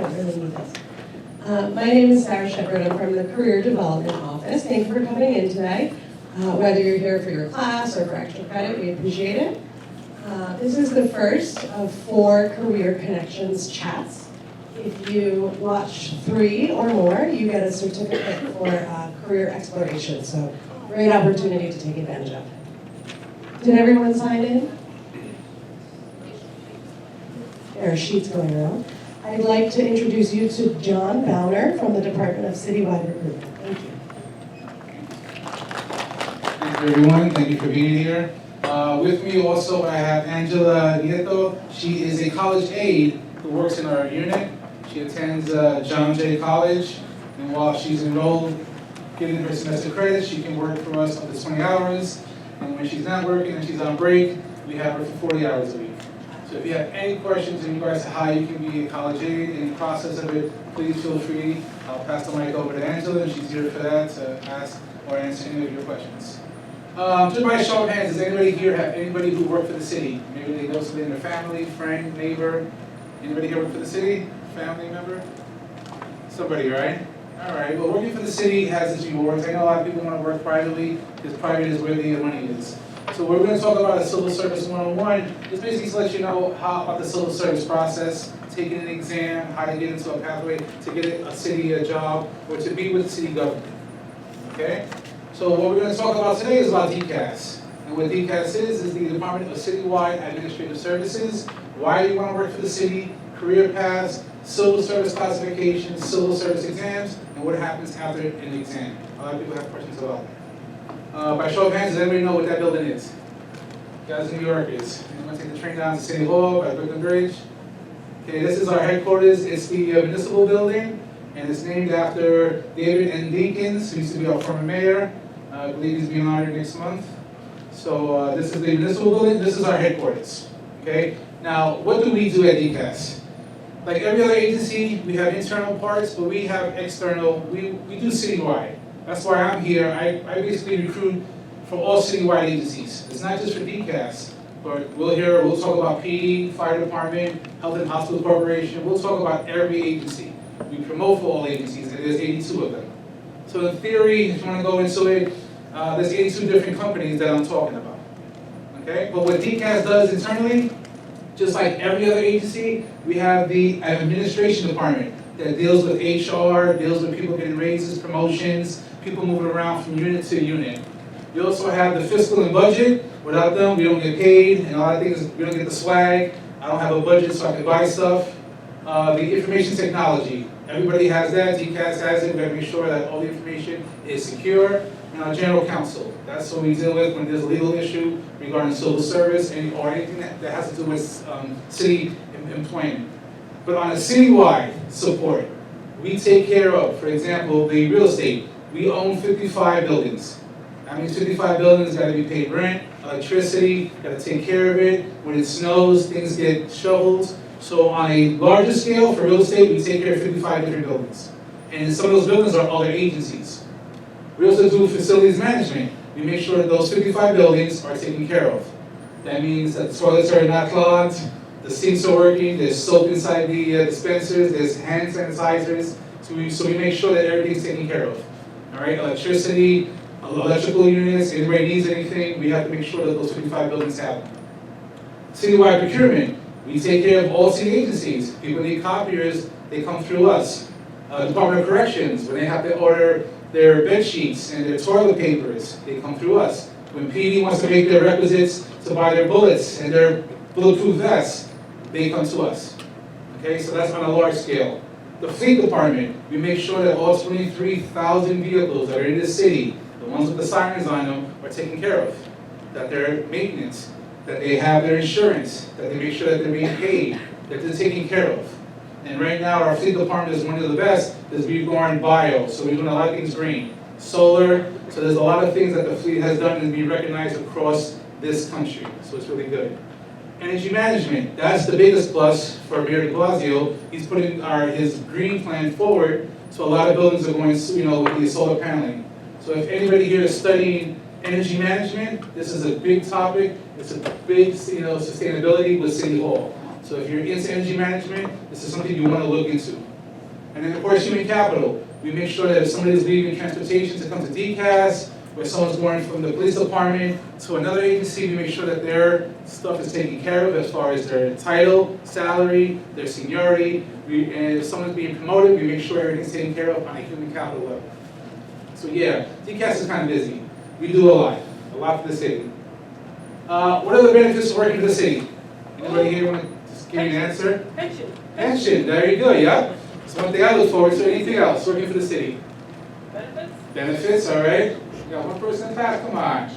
don't really need this. My name is Sarah Shepard. I'm from the Career Development Office. Thank you for coming in today. Whether you're here for your class or for extra credit, we appreciate it. This is the first of 4 Career Connections chats. If you watch 3 or more, you get a certificate for career exploration. So, great opportunity to take advantage of. Did everyone sign in? There are sheets going around. I'd like to introduce you to John Bowner from the Department of Citywide Recruitment. Thank you. Thank you, everyone. Thank you for being here. With me also, I have Angela Nieto. She is a college aide who works in our unit. She attends John Jay College, and while she's enrolled, getting her semester credit, she can work for us up to 20 hours. And when she's not working and she's on break, we have her for 40 hours a week. So if you have any questions in regards to how you can be a college aide, in the process of it, please feel free. I'll pass the mic over to Angela, and she's here for that to ask or answer any of your questions. Just by a show of hands, does anybody here have anybody who worked for the city? Maybe they know somebody in their family, friend, neighbor. Anybody here work for the city? Family member? Somebody, right? All right, well, working for the city has its rewards. I know a lot of people want to work privately, because private is where the money is. So we're going to talk about a civil service 101, just basically to let you know how about the civil service process, taking an exam, how to get into a pathway to get a city a job, or to be with the city government. Okay? So what we're going to talk about today is about DCAS. And what DCAS is the Department of Citywide Administrative Services, why you want to work for the city, career paths, civil service classifications, civil service exams, and what happens after an exam. A lot of people have questions about that. By show of hands, does anybody know what that building is? You guys in New Yorkers. Anyone take the train down to City Hall by Brooklyn Bridge? Okay, this is our headquarters. It's the municipal building, and it's named after David N. Dinkins, who used to be our former mayor. I believe he's being honored next month. So this is the municipal building. This is our headquarters. Okay. Now, what do we do at DCAS? Like every other agency, we have internal parts, but we have external. We do citywide. That's why I'm here. I basically recruit from all citywide agencies. It's not just for DCAS, but we'll talk about PD, Fire Department, Health and Hospital Corporation. We'll talk about every agency. We promote for all agencies, and there's 82 of them. So in theory, if you want to go into it, there's 82 different companies that I'm talking about. Okay? But what DCAS does internally, just like every other agency, we have the administration department that deals with HR, deals with people getting raises, promotions, people moving around from unit to unit. We also have the fiscal and budget. Without them, we don't get paid, and a lot of things, we don't get the swag. I don't have a budget so I can buy stuff. The information technology, everybody has that, DCAS has it. We have to make sure that all the information is secure. And our general counsel, that's what we deal with when there's a legal issue regarding civil service or anything that has to do with city employment. But on a citywide support, we take care of, for example, the real estate. We own 55 buildings. That means 55 buildings got to be paid rent, electricity, got to take care of it. When it snows, things get shoveled. So on a larger scale for real estate, we take care of 55 different buildings. And some of those buildings are other agencies. We also do facilities management. We make sure that those 55 buildings are taken care of. That means that the toilets are not clogged, the sinks are working, there's soap inside the dispensers, there's hand sanitizers. So we make sure that everything's taken care of. All right, electricity, electrical units, anybody needs anything, we have to make sure that those 55 buildings have them. Citywide procurement, we take care of all city agencies. People need copiers, they come through us. Department of Corrections, when they have to order their bed sheets and their toilet papers, they come through us. When PD wants to make their requisites to buy their bullets and their bulletproof vests, they come to us. Okay, so that's on a large scale. The fleet department, we make sure that all 23,000 vehicles that are in the city, the ones with the sirens on them, are taken care of. That they're maintenance, that they have their insurance, that they make sure that they're being paid, that they're taken care of. And right now, our fleet department is one of the best, because we've gone bio, so we're doing a lot of things green. Solar, so there's a lot of things that the fleet has done and be recognized across this country, so it's really good. Energy management, that's the biggest plus for Mayor de Blasio. He's putting his green plan forward, so a lot of buildings are going, with the solar paneling. So if anybody here is studying energy management, this is a big topic. It's a big, sustainability with City Hall. So if you're into energy management, this is something you want to look into. And then of course, human capital. We make sure that if somebody's leaving transportation to come to DCAS, or someone's going from the police department to another agency, we make sure that their stuff is taken care of as far as their title, salary, their seniority. And if someone's being promoted, we make sure everything's taken care of on a human capital level. So yeah, DCAS is kind of busy. We do a lot for the city. What are the benefits of working for the city? Anybody here want to just give me an answer? Pension. Pension, there you go, yeah. That's one thing I look forward to. Anything else working for the city? Benefits. Benefits, all right. You got one person in class, come on.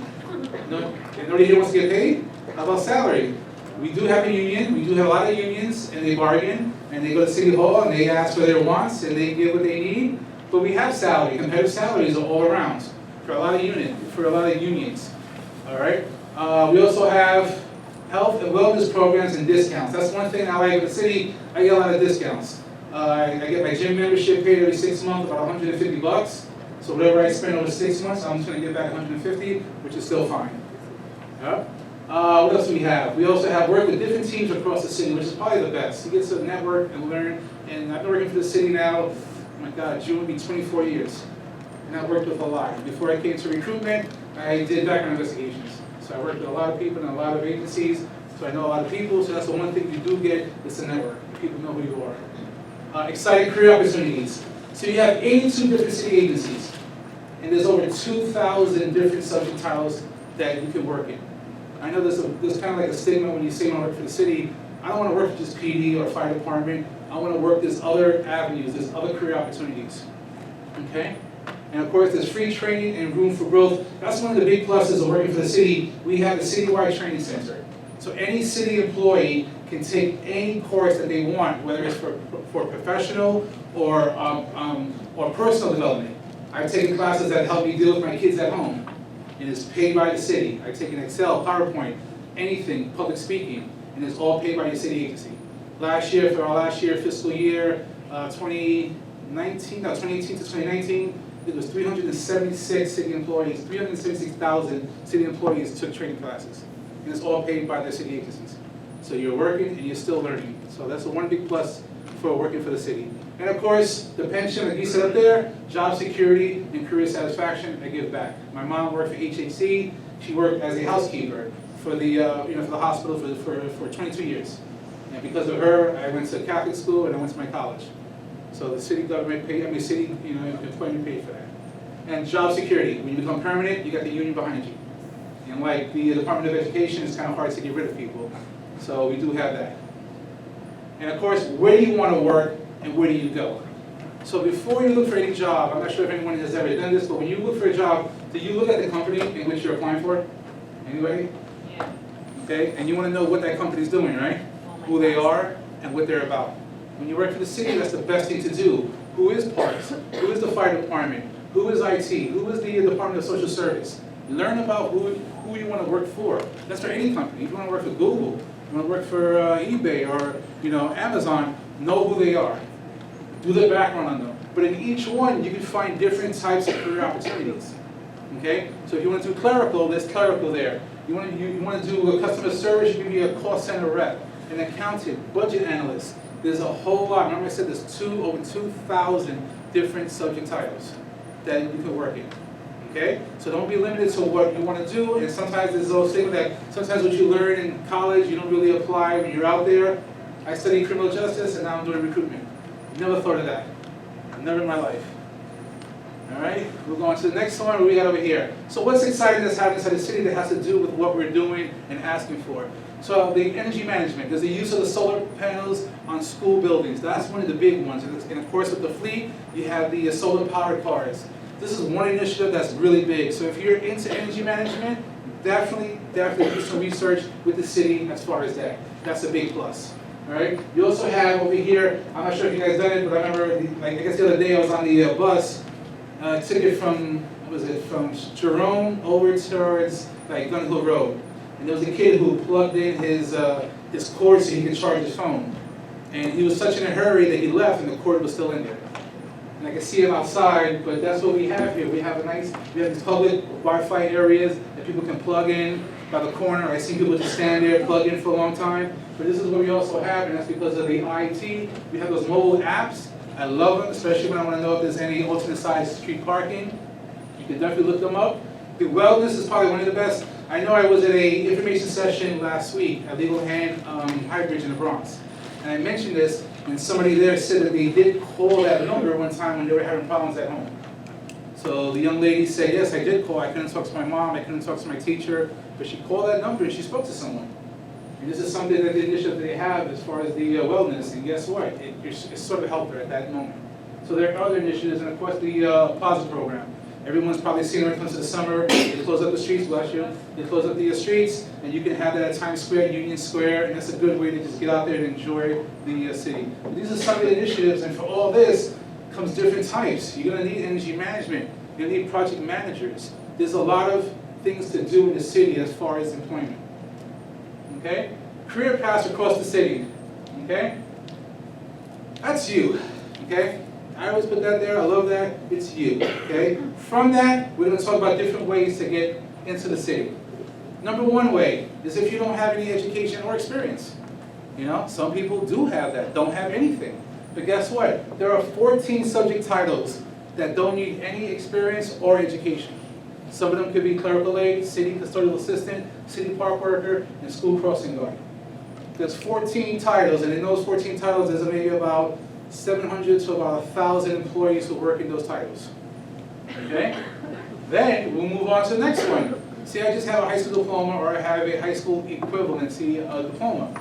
No, nobody here wants to get paid? How about salary? We do have a union, we do have a lot of unions, and they bargain, and they go to City Hall, and they ask for their wants, and they get what they need. But we have salary, competitive salaries are all around for a lot of unions, all right? We also have health and wellness programs and discounts. That's one thing I like in the city. I get a lot of discounts. I get my gym membership paid every 6 months, about $150. So whatever I spend over 6 months, I'm just going to get back 150, which is still fine. Yeah. What else do we have? We also have work with different teams across the city, which is probably the best. You get to network and learn. And I've been working for the city now, oh my God, June will be 24 years. And I've worked with a lot. Before I came to recruitment, I did background investigations. So I worked with a lot of people in a lot of agencies. So I know a lot of people. So that's the one thing you do get is the network. People know who you are. Exciting career opportunities. So you have 82 different city agencies. And there's over 2,000 different subject titles that you can work in. I know there's kind of like a stigma when you say you want to work for the city. I don't want to work for just PD or fire department. I want to work there's other avenues, there's other career opportunities. Okay? And of course, there's free training and room for growth. That's one of the big pluses of working for the city. We have a citywide training center. So any city employee can take any course that they want, whether it's for professional or personal development. I've taken classes that help me deal with my kids at home, and it's paid by the city. I've taken Excel, PowerPoint, anything, public speaking, and it's all paid by your city agency. For our last year, fiscal year, 2018 to 2019, it was 376 city employees, 376,000 city employees took training classes. And it's all paid by their city agencies. So you're working and you're still learning. So that's the one big plus for working for the city. And of course, the pension, like you said up there, job security and career satisfaction, I give back. My mom worked for HHC. She worked as a housekeeper for the for the hospital for 22 years. And because of her, I went to Catholic school and I went to my college. So the city government paid, city employment paid for that. And job security, when you become permanent, you got the union behind you. And like the Department of Education, it's kind of hard to get rid of people. So we do have that. And of course, where do you want to work and where do you go? So before you look for any job, I'm not sure if anyone has ever done this, but when you look for a job, do you look at the company in which you're applying for? Anybody? Yeah. Okay, and you want to know what that company's doing, right? Who they are and what they're about. When you work for the city, that's the best thing to do. Who is Parks? Who is the fire department? Who is IT? Who is the Department of Social Service? Learn about who you want to work for. That's for any company. If you want to work for Google, you want to work for eBay or Amazon, know who they are. Do the background on them. But in each one, you can find different types of career opportunities. Okay? So if you want to do clerical, there's clerical there. You want to do a customer service, you can be a call center rep, an accountant, budget analyst. There's a whole lot. Remember I said there's over 2,000 different subject titles that you can work in. Okay? So don't be limited to what you want to do. And sometimes there's a little statement that sometimes what you learn in college, you don't really apply when you're out there. I studied criminal justice and now I'm doing recruitment. Never thought of that. Never in my life. All right? We'll go on to the next one. What we got over here? So what's exciting that's happening inside the city that has to do with what we're doing and asking for? So the energy management, there's the use of the solar panels on school buildings. That's one of the big ones. And of course with the fleet, you have the solar powered cars. This is one initiative that's really big. So if you're into energy management, definitely do some research with the city as far as that. That's a big plus. All right. You also have over here, I'm not sure if you guys done it, but I remember, I guess the other day I was on the bus, took it from, from Jerome over towards Gun Hill Road. And there was a kid who plugged in his cord so he could charge his phone. And he was such in a hurry that he left and the cord was still in there. And I can see him outside, but that's what we have here. We have these public Wi-Fi areas that people can plug in by the corner. I see people just stand there, plug in for a long time. But this is what we also have, and that's because of the IT. We have those mobile apps. I love them, especially when I want to know if there's any alternate side street parking. You can definitely look them up. The wellness is probably one of the best. I know I was at a information session last week at Legal Hand High Bridge in the Bronx. And I mentioned this, and somebody there said that they did call that number one time when they were having problems at home. So the young lady said, yes, I did call. I couldn't talk to my mom, I couldn't talk to my teacher, but she called that number and she spoke to someone. And this is something that the initiative they have as far as the wellness, and guess what? It sort of helped her at that moment. So there are other initiatives, and of course the PLAZA program. Everyone's probably seen when it comes to the summer, they close up the streets, bless you. They close up the streets, and you can have that at Times Square, Union Square, and that's a good way to just get out there and enjoy the city. But these are some of the initiatives, and for all this comes different types. You're gonna need energy management. You're gonna need project managers. There's a lot of things to do in the city as far as employment. Okay? Career paths across the city. Okay? That's you. Okay? I always put that there. I love that. It's you. Okay? From that, we're going to talk about different ways to get into the city. Number one way is if you don't have any education or experience. You know, some people do have that, don't have anything. But guess what? There are 14 subject titles that don't need any experience or education. Some of them could be clerical aide, city custodial assistant, city park worker, and school crossing guard. There's 14 titles, and in those 14 titles, there's maybe about 700 to about 1,000 employees who work in those titles. Okay? Then we'll move on to the next one. See, I just have a high school diploma, or I have a high school equivalency diploma.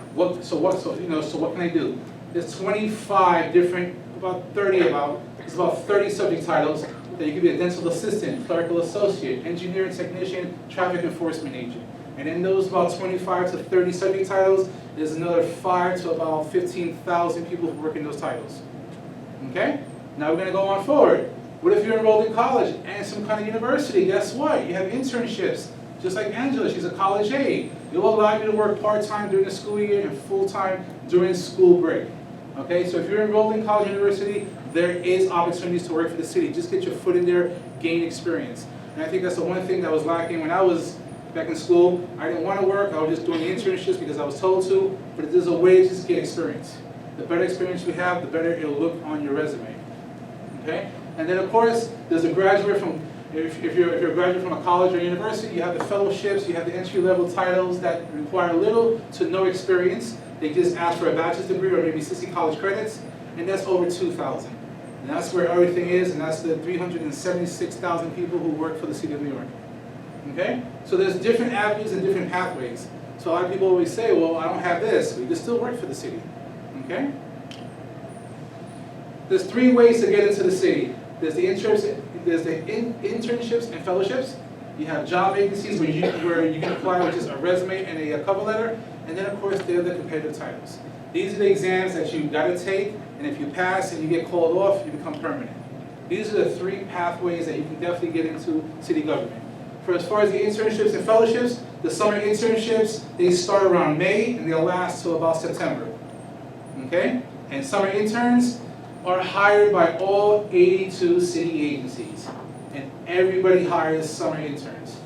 So what can I do? There's 25 different, it's about 30 subject titles that you can be a dental assistant, clerical associate, engineering technician, traffic enforcement agent. And in those about 25 to 30 subject titles, there's another 5 to about 15,000 people who work in those titles. Okay? Now we're going to go on forward. What if you're enrolled in college and some kind of university? Guess what? You have internships. Just like Angela, she's a college aide. It will allow you to work part-time during the school year and full-time during school break. Okay, so if you're enrolled in college or university, there is opportunities to work for the city. Just get your foot in there, gain experience. And I think that's the one thing that was lacking when I was back in school. I didn't want to work, I was just doing the internships because I was told to, but there's a way to just get experience. The better experience you have, the better it'll look on your resume. Okay? And then of course, there's a graduate from, if you're a graduate from a college or university, you have the fellowships, you have the entry-level titles that require little to no experience. They just ask for a bachelor's degree or maybe 60 college credits, and that's over 2,000. And that's where everything is, and that's the 376,000 people who work for the city of New York. Okay? So there's different avenues and different pathways. So a lot of people always say, well, I don't have this, but you can still work for the city. Okay? There's 3 ways to get into the city. There's the internships and fellowships. You have job vacancies where you can apply with just a resume and a cover letter. And then, of course, there are the competitive titles. These are the exams that you've got to take, and if you pass and you get called off, you become permanent. These are the 3 pathways that you can definitely get into city government. For as far as the internships and fellowships, the summer internships, they start around May, and they'll last till about September. Okay? And summer interns are hired by all 82 city agencies. And everybody hires summer interns.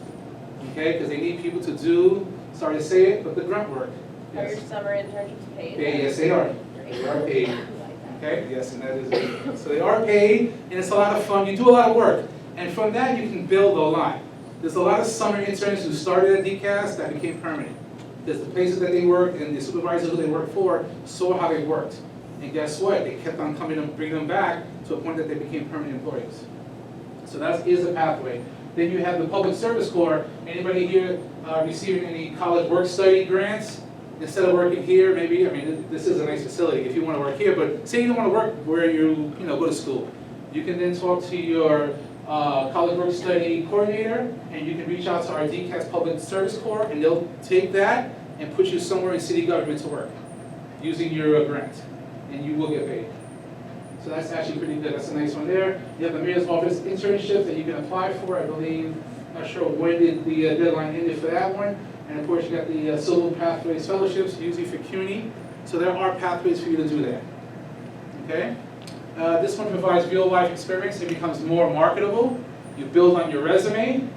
Okay? Because they need people to do, sorry to say it, but the grunt work. Are your summer internships paid? Yes, they are. They are paid. Okay? Yes, and that is it. So they are paid, and it's a lot of fun. You do a lot of work. And from that, you can build a lot. There's a lot of summer interns who started at DCAS that became permanent. There's the places that they worked, and the supervisors who they worked for saw how they worked. And guess what? They kept on coming and bringing them back to a point that they became permanent employees. So that is a pathway. Then you have the Public Service Corps. Anybody here receiving any college work-study grants? Instead of working here, maybe, I mean, this is a nice facility if you want to work here, but say you don't want to work where you go to school. You can then talk to your college work-study coordinator, and you can reach out to our DCAS Public Service Corps, and they'll take that and put you somewhere in city government to work using your grant, and you will get paid. So that's actually pretty good. That's a nice one there. You have the mayor's office internship that you can apply for. I believe, not sure when did the deadline ended for that one. And of course, you got the Civil Pathways Fellowships, usually for CUNY. So there are pathways for you to do that. Okay? This one provides real-life experience. It becomes more marketable. You build on your resume.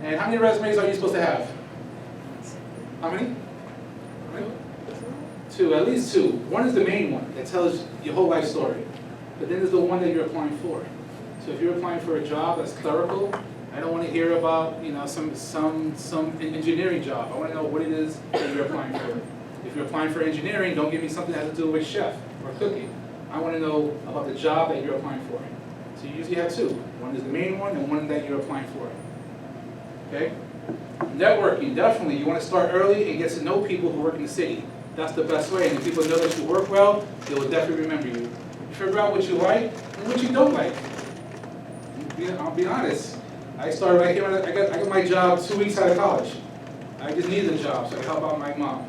And how many resumes are you supposed to have? How many? Two, at least two. One is the main one that tells your whole life story. But then there's the one that you're applying for. So if you're applying for a job that's clerical, I don't want to hear about, you know, some engineering job. I want to know what it is that you're applying for. If you're applying for engineering, don't give me something that has to do with chef or cooking. I want to know about the job that you're applying for. So you usually have two. One is the main one and one that you're applying for. Okay? Networking, definitely. You want to start early and get to know people who work in the city. That's the best way. And if people know that you work well, they will definitely remember you. Figure out what you like and what you don't like. I'll be honest. I got my job 2 weeks out of college. I just needed a job so I could help out my mom.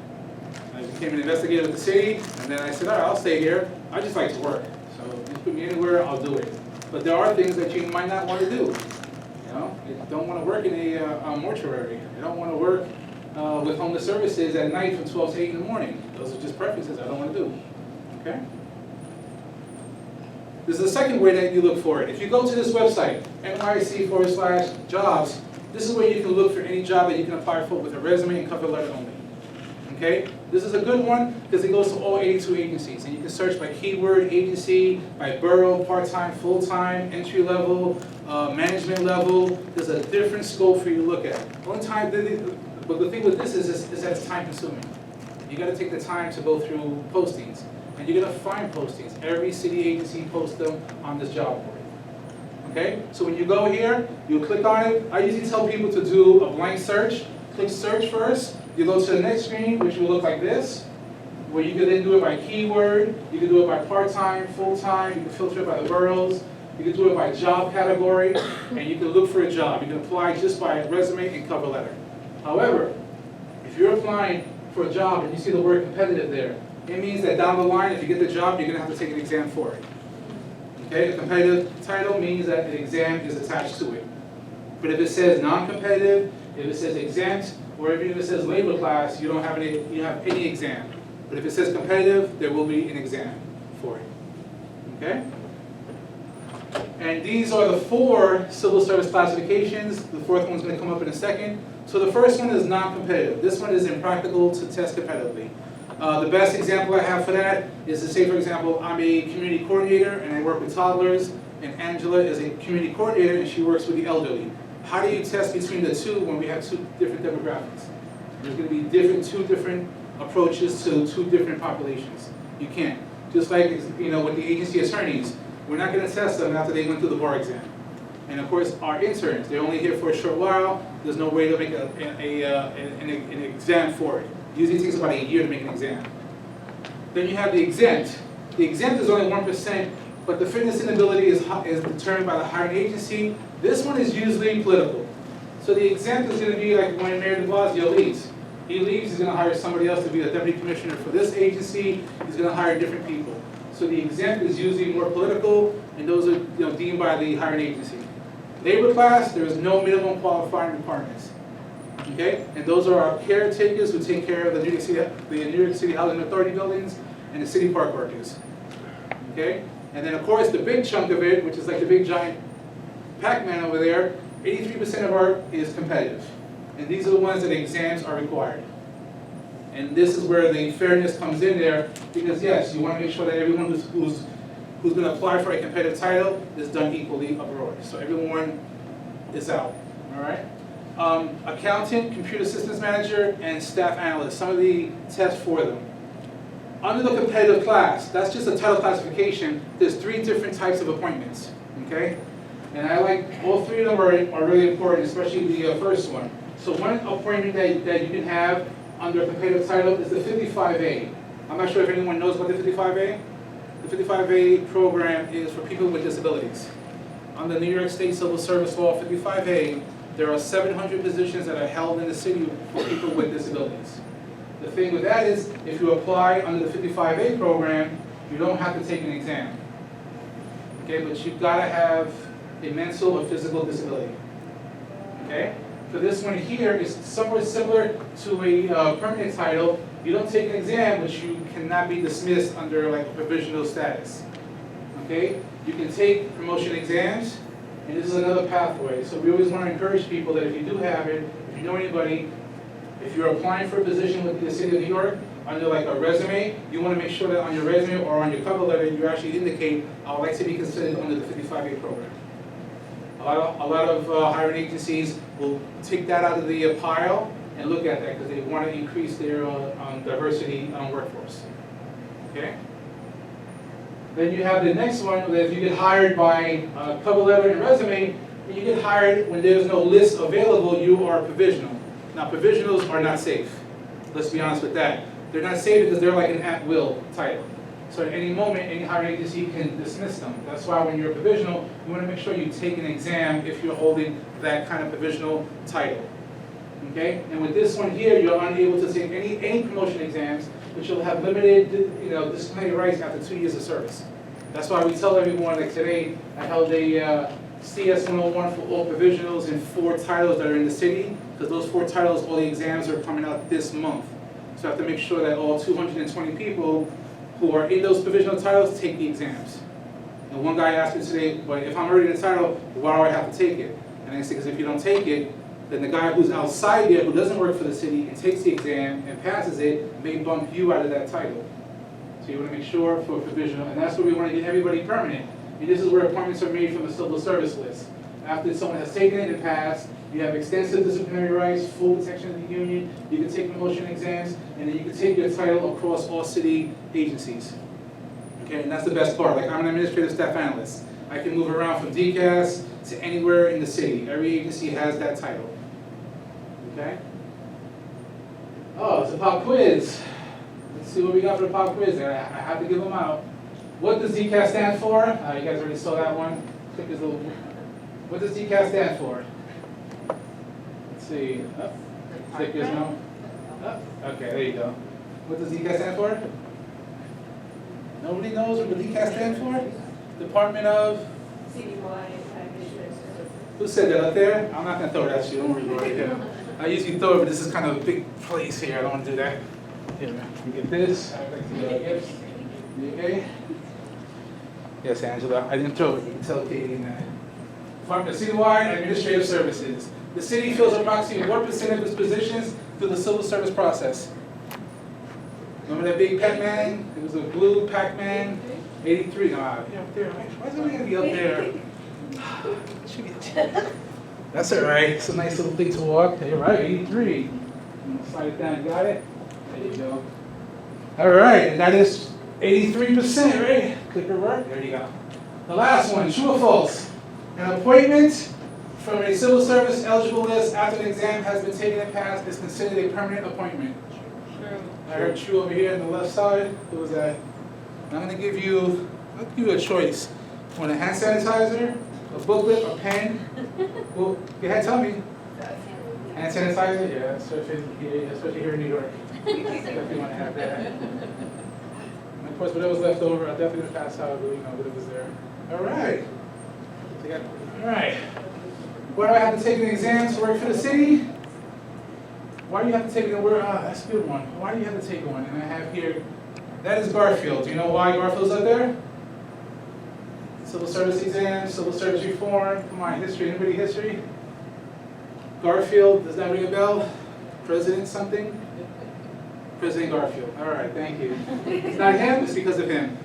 I became an investigator with the city, and then I said, all right, I'll stay here. I just like to work. So just put me anywhere, I'll do it. But there are things that you might not want to do. You know, you don't want to work in a mortuary. You don't want to work with homeless services at night from 12 to 8 in the morning. Those are just preferences I don't want to do. Okay? This is the second way that you look for it. If you go to this website, NYC/jobs, this is where you can look for any job that you can apply for with a resume and cover letter only. Okay? This is a good one because it goes to all 82 agencies. And you can search by keyword, agency, by borough, part-time, full-time, entry level, management level. There's a different scope for you to look at. But the thing with this is that it's time consuming. You got to take the time to go through postings. And you're going to find postings. Every city agency posts them on this job board. Okay? So when you go here, you click on it. I usually tell people to do a blank search. Click search first. You go to the next screen, which will look like this, where you can then do it by keyword. You can do it by part-time, full-time. You can filter it by the boroughs. You can do it by job category. And you can look for a job. You can apply just by resume and cover letter. However, if you're applying for a job and you see the word competitive there, it means that down the line, if you get the job, you're going to have to take an exam for it. Okay, a competitive title means that an exam is attached to it. But if it says non-competitive, if it says exempt, or even if it says labor class, you don't have any exam. But if it says competitive, there will be an exam for it. Okay? And these are the 4 civil service classifications. The 4th one's going to come up in a second. So the first one is non-competitive. This one is impractical to test competitively. The best example I have for that is to say, for example, I'm a community coordinator and I work with toddlers, and Angela is a community coordinator and she works with the elderly. How do you test between the two when we have 2 different demographics? There's going to be 2 different approaches to 2 different populations. You can't. Just like, you know, with the agency attorneys, we're not going to test them after they went through the bar exam. And of course, our interns, they're only here for a short while. There's no way to make an exam for it. Usually it takes about a year to make an exam. Then you have the exempt. The exempt is only 1%, but the fitness and ability is determined by the hiring agency. This one is usually political. So the exempt is going to be like when Mayor de Blasio leaves. He leaves, he's going to hire somebody else to be the deputy commissioner for this agency. He's going to hire different people. So the exempt is usually more political, and those are deemed by the hiring agency. Labor class, there is no minimum qualifying requirements. Okay, and those are our caretakers who take care of the New York City Housing Authority buildings and the city park workers. Okay, and then of course the big chunk of it, which is like the big giant Pac-Man over there, 83% of our is competitive, and these are the ones that exams are required. And this is where the fairness comes in there, because yes, you want to make sure that everyone who's going to apply for a competitive title is done equally abroad, so everyone is out. All right. Accountant, computer systems manager, and staff analyst, some of the tests for them. Under the competitive class, that's just a title classification, there's 3 different types of appointments, okay? And I like, all 3 of them are really important, especially the first one. So one appointment that you can have under a competitive title is the 55A. I'm not sure if anyone knows about the 55A. The 55A program is for people with disabilities. Under New York State Civil Service Law 55A, there are 700 positions that are held in the city for people with disabilities. The thing with that is, if you apply under the 55A program, you don't have to take an exam. Okay, but you've got to have a mental or physical disability. Okay? For this one here, it's somewhat similar to a permanent title. You don't take an exam, but you cannot be dismissed under like a provisional status. Okay? You can take promotion exams. And this is another pathway. So we always want to encourage people that if you do have it, if you know anybody, If you're applying for a position with the city of New York, under like a resume, you want to make sure that on your resume or on your cover letter, you actually indicate, I would like to be considered under the 55A program. A lot of hiring agencies will take that out of the pile and look at that because they want to increase their diversity workforce. Okay? Then you have the next one, that if you get hired by cover letter and resume, and you get hired when there's no list available, you are provisional. Now, provisionals are not safe. Let's be honest with that. They're not safe because they're like an at-will title. So at any moment, any hiring agency can dismiss them. That's why when you're a provisional, you want to make sure you take an exam if you're holding that kind of provisional title. Okay? And with this one here, you're unable to take any promotion exams, but you'll have limited, disciplinary rights after 2 years of service. That's why we tell everyone, like today, I held a CS 101 for all provisionals in 4 titles that are in the city, because those 4 titles, all the exams are coming out this month. So I have to make sure that all 220 people who are in those provisional titles take the exams. And one guy asked me today, but if I'm already in the title, why do I have to take it? And I said, because if you don't take it, then the guy who's outside there, who doesn't work for the city and takes the exam and passes it, may bump you out of that title. So you want to make sure for provisional, and that's where we want to get everybody permanent. And this is where appointments are made from the civil service list. After someone has taken it and passed, you have extensive disciplinary rights, full protection of the union, you can take promotion exams, and then you can take your title across all city agencies. Okay, and that's the best part. Like, I'm an administrative staff analyst. I can move around from DCAS to anywhere in the city. Every agency has that title. Okay? Oh, it's a pop quiz. Let's see what we got for the pop quiz. I have to give them out. What does DCAS stand for? You guys already saw that one. Click this little. What does DCAS stand for? Let's see. Oh, click this now. Oh, okay, there you go. What does DCAS stand for? Nobody knows what the DCAS stands for? Department of? Who said that up there? I'm not going to throw it at you. Don't worry about it. I usually throw it, but this is kind of a big place here. I don't want to do that. Here, you get this. I'd like to get you okay? Yes, Angela. I didn't throw it. You can tell Katie in that. Department of Citywide Administrative Services. The city fills approximately 1% of its positions through the civil service process. Remember that big Pac-Man? It was a blue Pac-Man. 83. No, up there. Why is it going to be up there? That's all right. It's a nice little thing to walk. You're right, 83. Slide it down. Got it? There you go. All right, and that is 83%, right? Click or work. There you go. The last one, true or false? An appointment from a civil service eligible list after an exam has been taken and passed is considered a permanent appointment. True. I heard true over here on the left side. What was that? I'm going to give you a choice. Want a hand sanitizer, a booklet, a pen? Well, go ahead, tell me. Hand sanitizer? Yeah, especially here in New York. Definitely want to have that. And of course, whatever was left over, I definitely would pass out, whatever's there. All right. All right. Why do I have to take an exam to work for the city? Why do you have to take it? That's a good one. Why do you have to take one? And I have here, that is Garfield. Do you know why Garfield's up there? Civil service exam, civil service reform. Come on, history. Anybody history? Garfield, does that ring a bell? President something? President Garfield. All right, thank you. It's not him, it's because of him.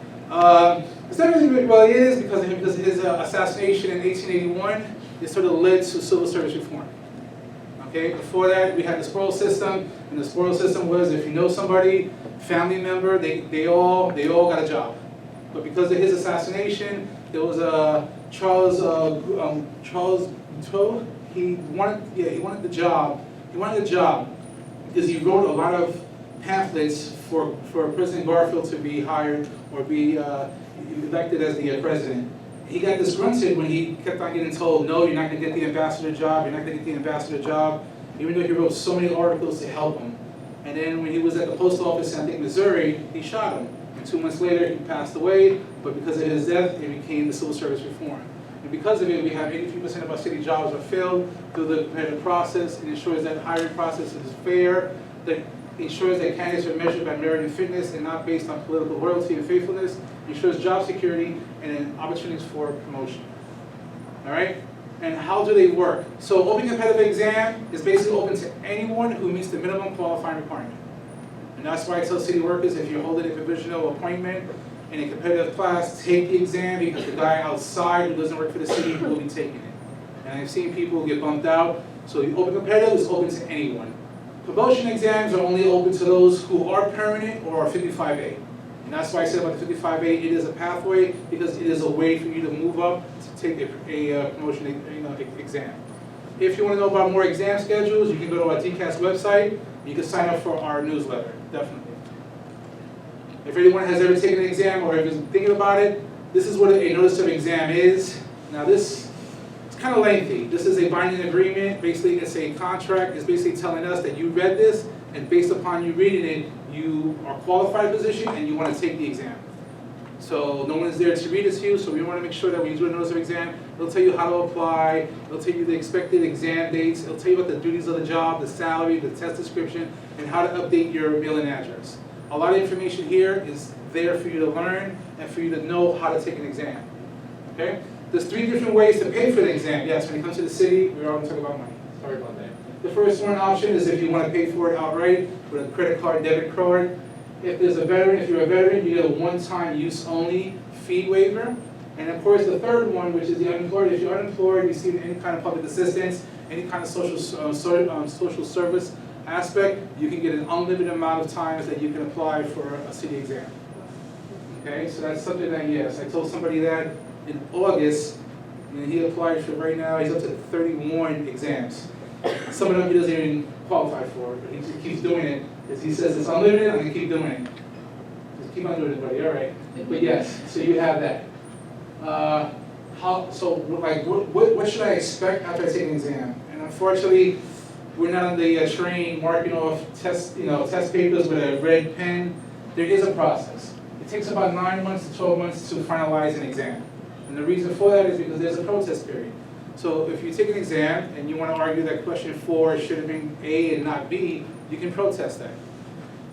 It's not really, well, it is because of him, because his assassination in 1881, it sort of led to civil service reform. Okay, before that, we had the spoil system, and the spoil system was if you know somebody, family member, they all got a job. But because of his assassination, there was Charles Guiteau. He wanted the job. He wanted a job because he wrote a lot of pamphlets for President Garfield to be hired or be elected as the president. He got disgruntled when he kept on getting told, no, you're not going to get the ambassador job, you're not going to get the ambassador job, even though he wrote so many articles to help him. And then when he was at the post office in, I think, Missouri, he shot him. And 2 months later, he passed away, but because of his death, it became the civil service reform. And because of it, we have 83% of our city jobs are filled through the competitive process. It ensures that the hiring process is fair, that ensures that candidates are measured by merit and fitness and not based on political loyalty and faithfulness, ensures job security, and then opportunities for promotion. All right? And how do they work? So open competitive exam is basically open to anyone who meets the minimum qualifying requirement. And that's why I tell city workers, if you're holding a provisional appointment in a competitive class, take the exam, because the guy outside who doesn't work for the city will be taking it. And I've seen people get bumped out. So the open competitive is open to anyone. Promotion exams are only open to those who are permanent or are 55A. And that's why I said about the 55A, it is a pathway, because it is a way for you to move up to take a promotion exam. If you want to know about more exam schedules, you can go to our DCAS website. You can sign up for our newsletter, definitely. If anyone has ever taken an exam or is thinking about it, this is what a notice of exam is. Now this, it's kind of lengthy. This is a binding agreement. Basically, it's a contract. It's basically telling us that you read this, and based upon you reading it, you are qualified position and you want to take the exam. So no one is there to read it to you, so we want to make sure that when you do a notice of exam, it'll tell you how to apply, it'll tell you the expected exam dates, it'll tell you about the duties of the job, the salary, the test description, and how to update your mailing address. A lot of information here is there for you to learn and for you to know how to take an exam. Okay? There's 3 different ways to pay for the exam. Yes, when it comes to the city, we're all going to talk about money. Sorry about that. The first one option is if you want to pay for it outright with a credit card, debit card. If there's a veteran, if you're a veteran, you get a one-time use only fee waiver. And of course, the third one, which is the unemployed. If you're unemployed, you receive any kind of public assistance, any kind of social service aspect, you can get an unlimited amount of times that you can apply for a city exam. Okay, so that's something that, yes, I told somebody that in August, and he applied for, right now, he's up to 31 exams. Some of them he doesn't even qualify for, but he just keeps doing it. As he says, it's unlimited, I'm gonna keep doing it. Just keep on doing it, buddy, all right. But yes, so you have that. What should I expect after I take an exam? And unfortunately, we're not on the train marking off test papers with a red pen. There is a process. It takes about 9 months to 12 months to finalize an exam. And the reason for that is because there's a protest period. So if you take an exam and you want to argue that question 4 should have been A and not B, you can protest that.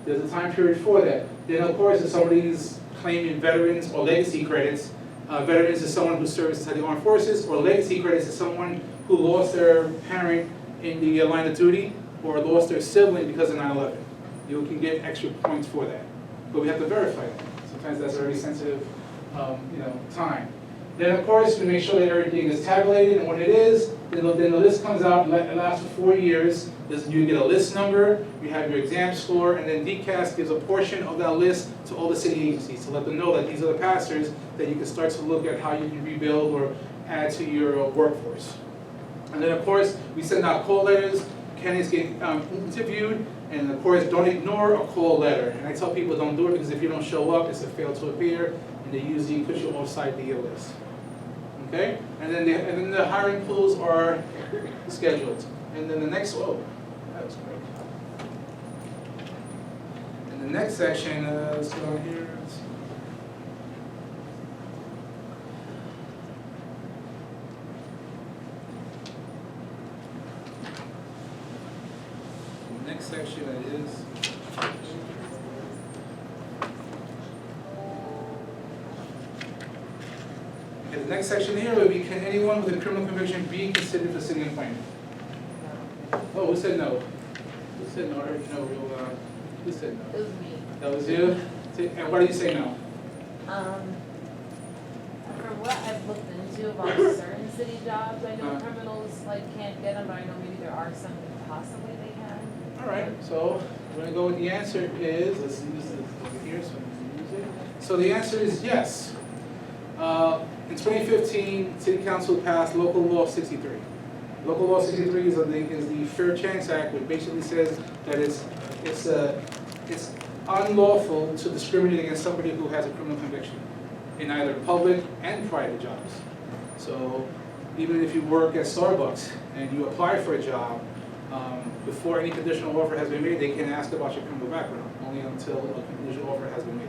There's a time period for that. Then of course, if somebody's claiming veterans or legacy credits, veterans is someone who serves inside the armed forces, or legacy credits is someone who lost their parent in the line of duty or lost their sibling because of 9/11. You can get extra points for that. But we have to verify that. Sometimes that's a very sensitive time. Then of course, we make sure that everything is tabulated, and when it is, then the list comes out, it lasts for 4 years. You get a list number, you have your exam score, and then DCAS gives a portion of that list to all the city agencies to let them know that these are the passers that you can start to look at how you can rebuild or add to your workforce. And then of course, we send out call letters, candidates get interviewed, and of course, don't ignore a call letter. And I tell people don't do it because if you don't show up, it's a fail to appear, and they usually put you offside the list. Okay? And then the hiring pools are scheduled. And then the next, that was great. And the next section, let's go here. The next section is the next section here would be, can anyone with a criminal conviction be considered for city appointment? Oh, who said no? Who said no? I heard no. Who said no? It was me. That was you? And why do you say no? For what I've looked into about certain city jobs, I know criminals can't get them, but I know maybe there are some that possibly they can. All right, so we're gonna go with the answer is, let's use this over here so we can use it. So the answer is yes. In 2015, City Council passed Local Law 63. Local Law 63 is the Fair Chance Act, which basically says that it's unlawful to discriminate against somebody who has a criminal conviction in either public and private jobs. So even if you work at Starbucks and you apply for a job, before any conditional offer has been made, they can ask about your criminal background, only until a conditional offer has been made.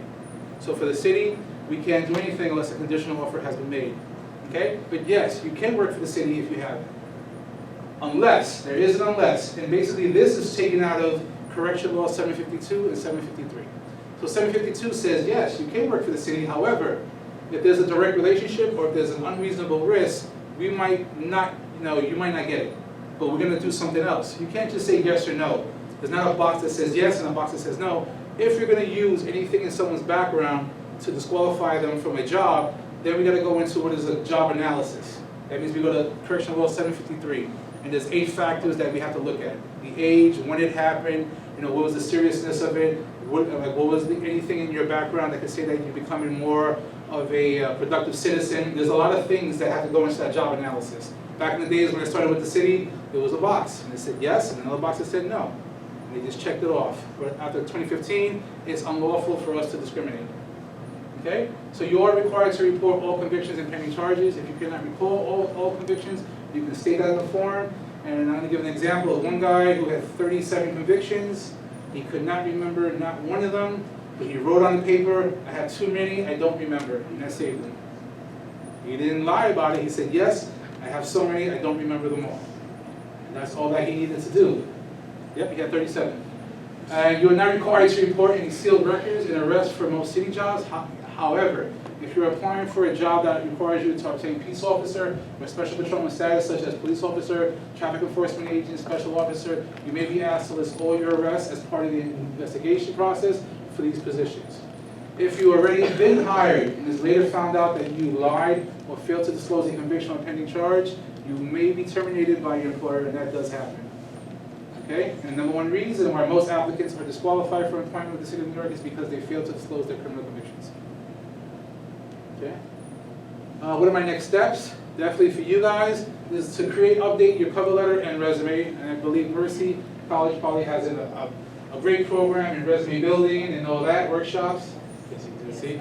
So for the city, we can't do anything unless a conditional offer has been made. Okay? But yes, you can work for the city if you have it. Unless, there is an unless, and basically this is taken out of Correction Law 752 and 753. So 752 says, yes, you can work for the city, however, if there's a direct relationship or if there's an unreasonable risk, we might not you might not get it, but we're gonna do something else. You can't just say yes or no. There's not a box that says yes and a box that says no. If you're gonna use anything in someone's background to disqualify them from a job, then we gotta go into what is a job analysis. That means we go to Correctional Law 753, and there's 8 factors that we have to look at. The age, when it happened, what was the seriousness of it, what was anything in your background that could say that you're becoming more of a productive citizen. There's a lot of things that have to go into that job analysis. Back in the days when I started with the city, there was a box, and it said yes, and another box that said no. And they just checked it off. But after 2015, it's unlawful for us to discriminate. Okay? So you are required to report all convictions and pending charges. If you cannot recall all convictions, you can state that in the form. And I'm going to give an example of one guy who had 37 convictions. He could not remember not one of them, but he wrote on the paper, I had too many, I don't remember, and that saved him. He didn't lie about it. He said, yes, I have so many, I don't remember them all. And that's all that he needed to do. Yep, he had 37. You are not required to report any sealed records and arrests for most city jobs. However, if you're applying for a job that requires you to obtain peace officer or special patrolman status, such as police officer, traffic enforcement agent, special officer, you may be asked to list all your arrests as part of the investigation process for these positions. If you already been hired and is later found out that you lied or failed to disclose a conviction or pending charge, you may be terminated by your employer, and that does happen. Okay? And the number one reason why most applicants are disqualified for employment with the City of New York is because they fail to disclose their criminal convictions. Okay? What are my next steps? Definitely for you guys is to update your cover letter and resume. And I believe Mercy College probably has a great program in resume building and all that, workshops. Yes, you can see.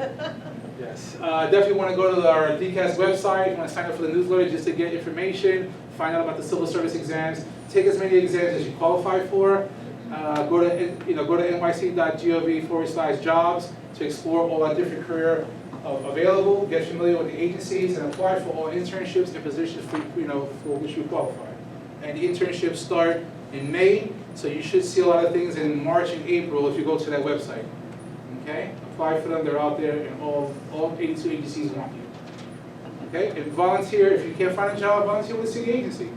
Yes. Definitely want to go to our DCAS website. You want to sign up for the newsletter just to get information, find out about the civil service exams, take as many exams as you qualify for. Go to nyc.gov/jobs to explore all our different career available, get familiar with the agencies, and apply for all internships and positions for which you qualify. And the internships start in May, so you should see a lot of things in March and April if you go to that website. Okay? Apply for them, they're out there, and all 82 agencies want you. Okay? And volunteer, if you can't find a job, volunteer with the city agency.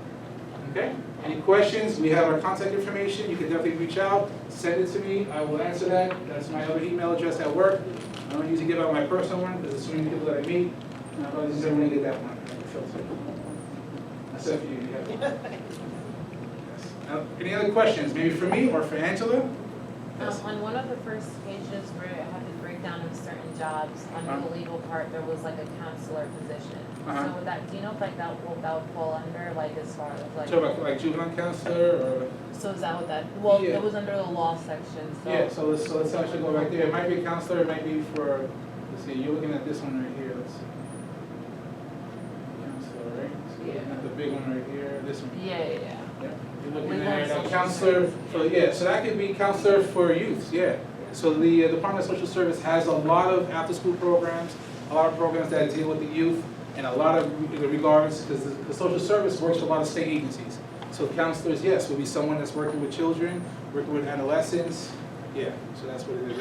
Okay? Any questions? We have our contact information. You can definitely reach out, send it to me. I will answer that. That's my other email address at work. I don't usually give out my personal one because there's so many people that I meet. I don't usually want to get that one. That's it for you. Yes. Any other questions? Maybe for me or for Angela? Yes. On one of the first pages where it had the breakdown of certain jobs, under the legal part, there was like a counselor position. So would that, do you know if like that would fall under, like as far as like? So like juvenile counselor or? So is that what that, well, Yeah. it was under the law section, so. Yeah, so let's actually go right there. It might be a counselor, it might be for, let's see, you're looking at this one right here, let's see. Counselor, right? So you're looking at the big one right here, this one. Yeah. You're looking Legal at and a social counselor, so that could be counselor for youth, yeah. So the Department of Social Service has a lot of after-school programs, a lot of programs that deal with the youth, and a lot of regards, because the social service works with a lot of state agencies. So counselors, yes, will be someone that's working with children, working with adolescents, yeah, so that's what it is.